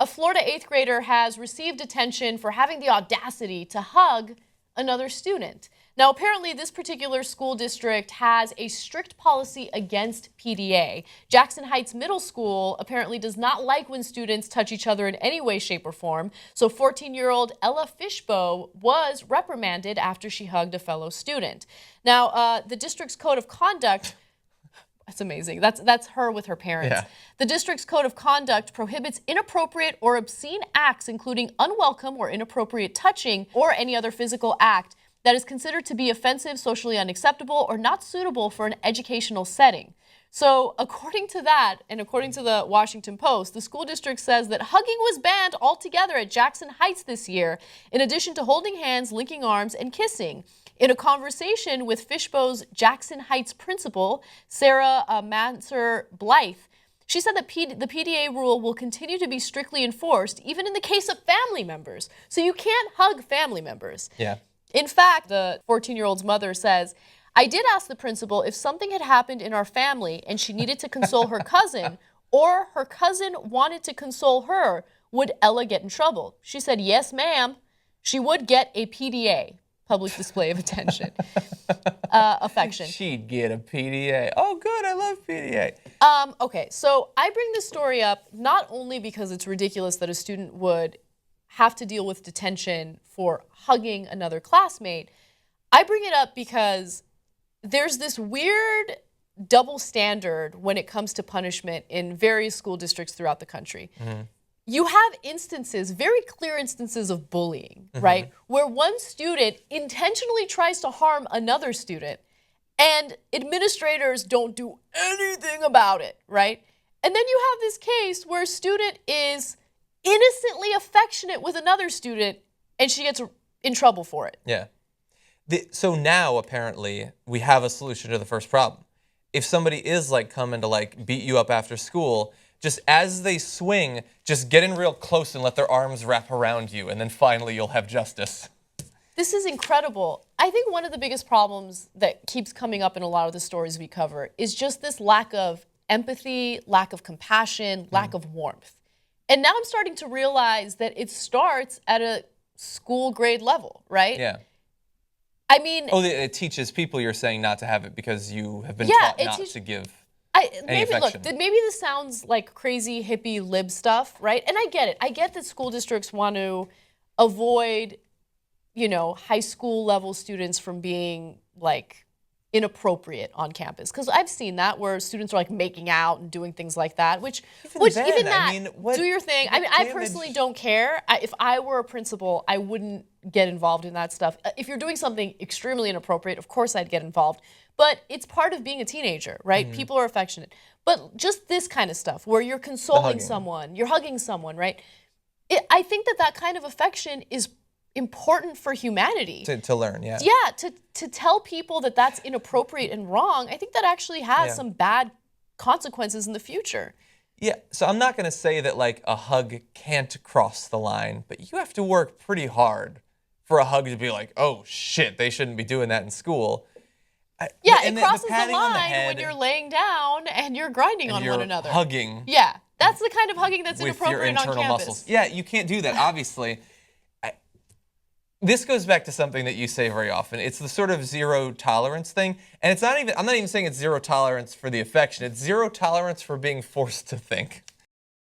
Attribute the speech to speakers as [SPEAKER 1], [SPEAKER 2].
[SPEAKER 1] A Florida 8th grader has received detention for having the audacity to hug another student. Now, apparently, this particular school district has a strict policy against PDA. Jackson Heights Middle School apparently does not like when students touch each other in any way, shape, or form. So 14-year-old Ella Fishbough was reprimanded after she hugged a fellow student. Now, the district's code of conduct... That's amazing. That's her with her parents.
[SPEAKER 2] Yeah.
[SPEAKER 1] The district's code of conduct prohibits inappropriate or obscene acts, including unwelcome or inappropriate touching or any other physical act that is considered to be offensive, socially unacceptable, or not suitable for an educational setting. So according to that, and according to the Washington Post, the school district says that hugging was banned altogether at Jackson Heights this year, in addition to holding hands, linking arms, and kissing. In a conversation with Fishbough's Jackson Heights principal, Sarah Manser-Blythe, she said that the PDA rule will continue to be strictly enforced, even in the case of family members. So you can't hug family members.
[SPEAKER 2] Yeah.
[SPEAKER 1] In fact, the 14-year-old's mother says, I did ask the principal if something had happened in our family and she needed to console her cousin, or her cousin wanted to console her, would Ella get in trouble? She said, yes, ma'am. She would get a PDA. Public display of attention, affection.
[SPEAKER 2] She'd get a PDA. Oh, good. I love PDA.
[SPEAKER 1] Okay, so I bring this story up not only because it's ridiculous that a student would have to deal with detention for hugging another classmate. I bring it up because there's this weird double standard when it comes to punishment in various school districts throughout the country. Mm-hmm. You have instances, very clear instances of bullying, right? Where one student intentionally tries to harm another student and administrators don't do anything about it, right? And then you have this case where a student is innocently affectionate with another student and she gets in trouble for it.
[SPEAKER 2] Yeah. So now, apparently, we have a solution to the first problem. If somebody is like coming to like beat you up after school, just as they swing, just get in real close and let their arms wrap around you, and then finally you'll have justice.
[SPEAKER 1] This is incredible. I think one of the biggest problems that keeps coming up in a lot of the stories we cover is just this lack of empathy, lack of compassion, lack of warmth. And now I'm starting to realize that it starts at a school grade level, right?
[SPEAKER 2] Yeah.
[SPEAKER 1] I mean...
[SPEAKER 2] Oh, it teaches people, you're saying, not to have it because you have been taught not to give...
[SPEAKER 1] Maybe this sounds like crazy hippie lib stuff, right? And I get it. I get that school districts want to avoid, high school level students from being like inappropriate on campus. Because I've seen that where students are like making out and doing things like that, which even that, do your thing. I mean, I personally don't care. If I were a principal, I wouldn't get involved in that stuff. If you're doing something extremely inappropriate, of course I'd get involved. But it's part of being a teenager, right? Mm-hmm. People are affectionate. But just this kind of stuff where you're consoling someone, you're hugging someone, right? I think that kind of affection is important for humanity.
[SPEAKER 2] To learn, yeah.
[SPEAKER 1] Yeah, to tell people that that's inappropriate and wrong, I think that actually has some bad consequences in the future.
[SPEAKER 2] Yeah, so I'm not going to say that like a hug can't cross the line, but you have to work pretty hard for a hug to be like, oh shit, they shouldn't be doing that in school.
[SPEAKER 1] Yeah, it crosses the line when you're laying down and you're grinding on one another.
[SPEAKER 2] Hugging.
[SPEAKER 1] Yeah, that's the kind of hugging that's inappropriate on campus.
[SPEAKER 2] Muscles. Yeah, you can't do that, obviously. This goes back to something that you say very often. It's the sort of zero tolerance thing. And it's not even, I'm not even saying it's zero tolerance for the affection. It's zero tolerance for being forced to think.